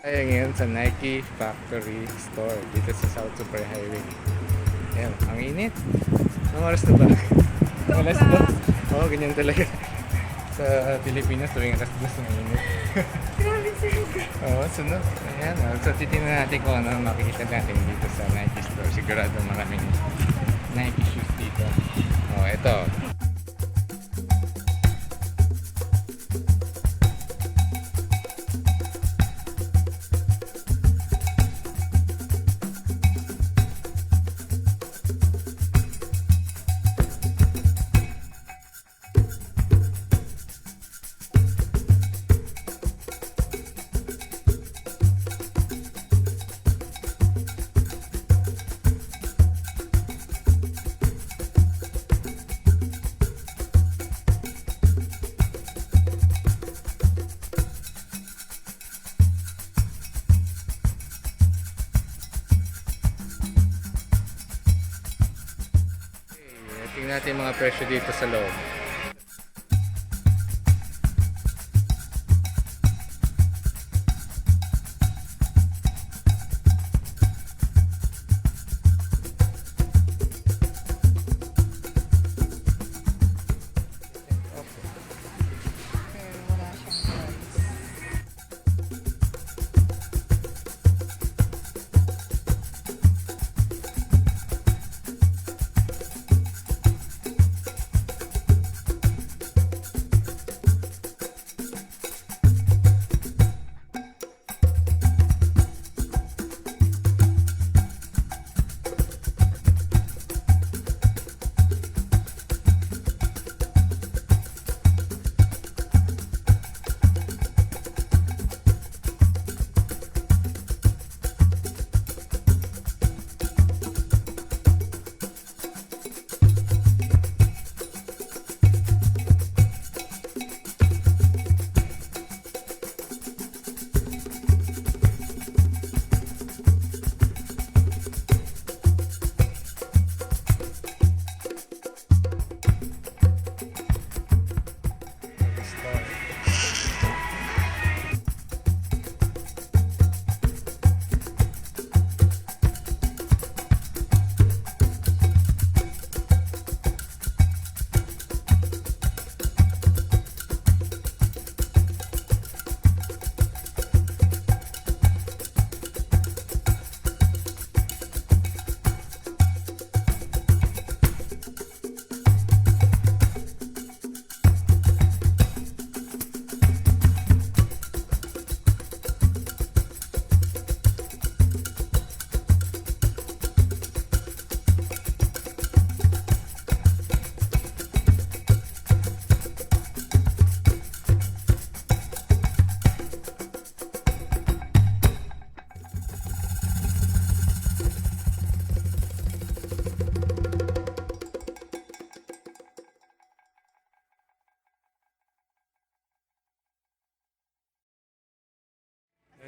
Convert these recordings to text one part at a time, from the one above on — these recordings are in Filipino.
Tayo ngayon sa Nike Factory Store dito sa South Super Highway. Ayan, ang init. Anong oras na ba? Alas 2. Oo, ganyan talaga. Sa Pilipinas, tuwing alas 2 ang init. Grabe sunog. Oo, sunod. Ayan, so titignan natin kung ano makikita natin dito sa Nike Store. Sigurado maraming Nike shoes dito. Oh, ito. Tingnan natin yung mga presyo dito sa loob. Pero wala siyang price.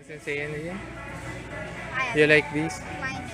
Sensei, ano yan? You like these? Mine.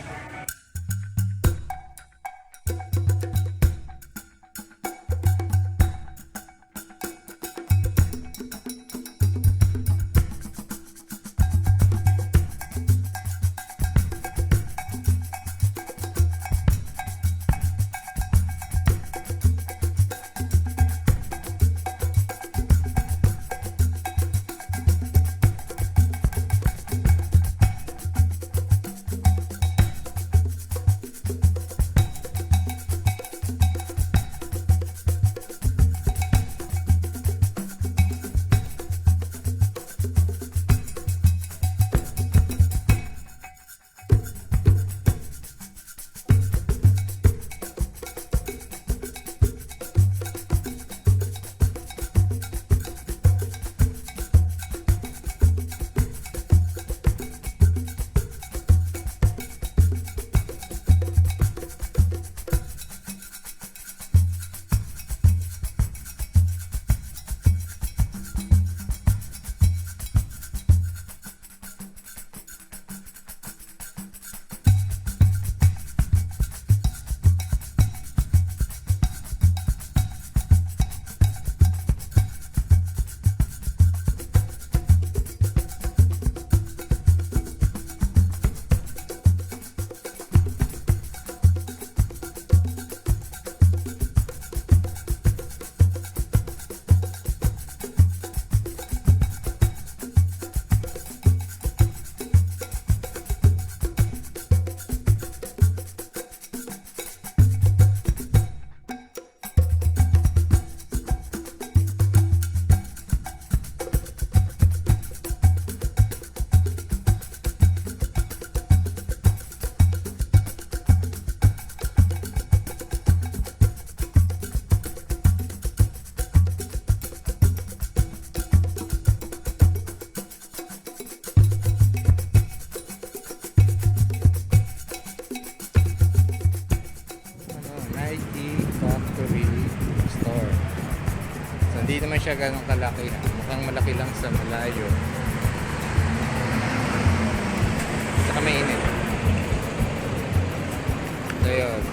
siya ganun kalaki. Mukhang malaki lang sa malayo. Saka mainit. So yun.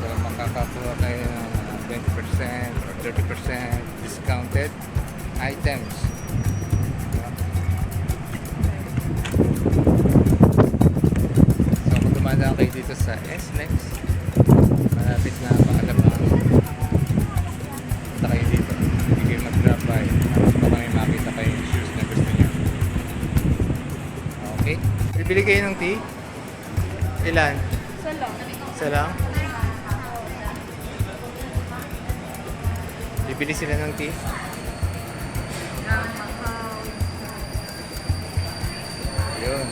So makakakuha kayo ng 20% or 30% discounted items. So kung dumadaan kayo dito sa SLEX, malapit na Paalamang, punta kayo dito. Hindi kayo mag-drop by. Baka may makita kayo yung shoes na gusto niyo. Okay. Bibili kayo ng tea? Ilan? Isa lang? Bibili sila ng tea? Yun.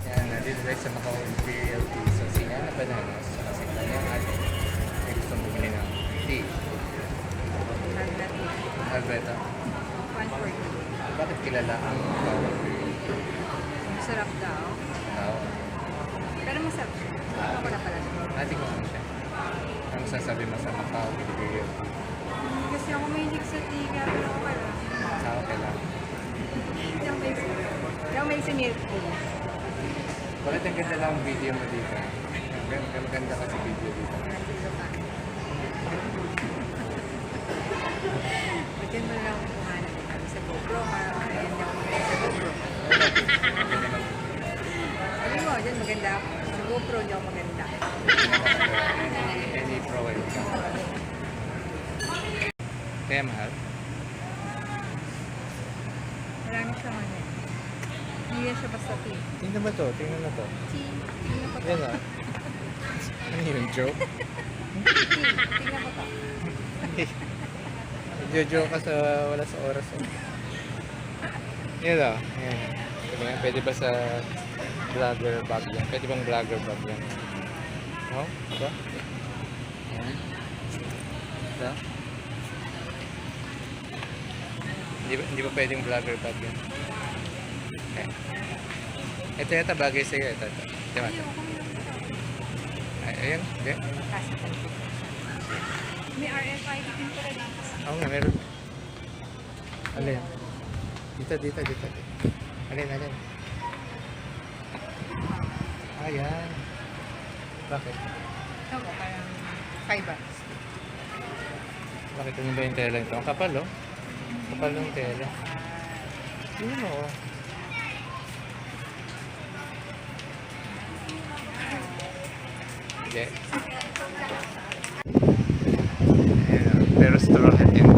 Yan, nandito tayo sa Macau Imperial Tea. So, singa na bananas. Kasi kanyang ate ay gusto bumili ng tea. Alberta. Bakit kilala ang Macau Imperial Tea? Masarap daw. Tao. Pero masarap siya. Ako na pala siya. Ate ko ano siya. Ano sasabi mo sa Macau Imperial Tea? Kasi ako mahilig sa tiga. Pero ako pala. Sao kailangan? Hindi ako mahilig sa milk tea. Bakit ang ganda lang ang video mo dito? Maganda kasi video dito. Diyan mo lang ako kumahanap kami sa GoPro. Ayan daw ako mahilig sa GoPro. Sabi mo, dyan maganda ako. Sa GoPro, hindi ako maganda. Any pro and kaya mahal? Marami siyang ano. Hindi yan siya basta tea. Tingnan ba to? Tingnan na to. Tea. Tingnan ko to. Yan ah. Ano yun? Joke? Tea. Tingnan ko to. Jojo ka sa wala sa oras eh. Yan ah. Yan. Pwede ba sa vlogger bag yan? Pwede bang vlogger bag yan? No? Ito? Yan. Ito? Hindi ba pwedeng vlogger bag yan? Okay. Ito yata bagay sa'yo. Ito. Diba? Ayan. Hindi? May RFID din pala dito. Oo nga, meron. Alin? Dito. Alin? Ayan. Bakit? Ito ko, parang 5 bucks. Bakit ano ba yung tela ito? Ang kapal oh. Kapal ng tela. Sino mo oh? Hindi. Ayan oh. Pero straw hat yun.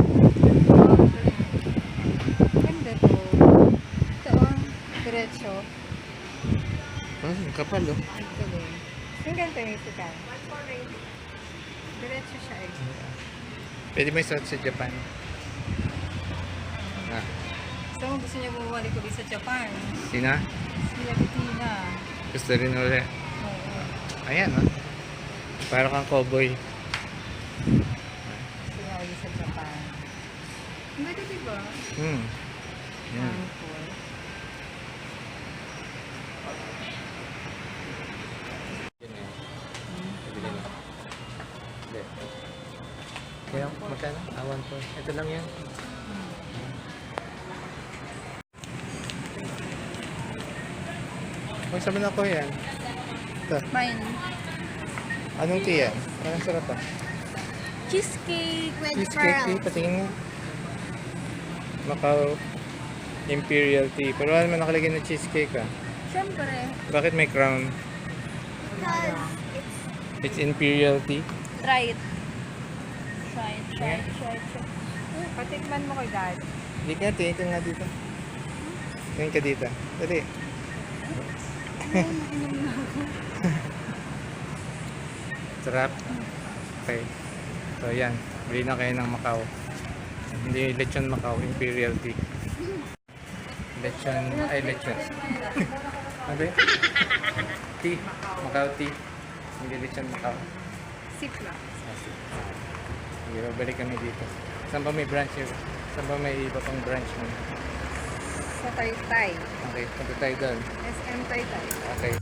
Ganda to. Ito oh, diretso. Oh, ang kapal oh. Ito din. Yung ganito yung ito ka. Diretso siya eh. Pwede mo isuot sa Japan. Ah. So kung gusto niya bumalik ulit sa Japan, Sina? sila Bettina. Gusto rin ulit. Oo. Ayan oh. Para kang cowboy. Gusto niya ulit sa Japan. Ang ganda diba? Yan. Handful. Kaya magkano? Awan po. Ito lang yan. Magsabi na ko yan. Ito. Mine. Anong tea yan? Parang sarap ah. Cheesecake with Cheesecake tea. Patingin nga. Macau Imperial tea. Pero wala naman nakalagay na cheesecake ah. Siyempre. Bakit may crown? Because It's Imperial tea. try it. Try it. Patikman mo kay Dad. Hindi ka, tingin ka nga dito. Tingin ka dito. Dali. Sarap. Okay. So yan. Bili na kayo ng Macau. Hindi lechon Macau. Imperial tea. Lechon. Ay lechon. Ano ba yun? Tea. Macau tea. Hindi lechon Macau. Sip lang. Sige, babalik kami dito. Saan ba may branch yun? Saan ba may iba pang branch mo? Sa Taytay. Okay, punta tayo doon. SM Taytay. Okay.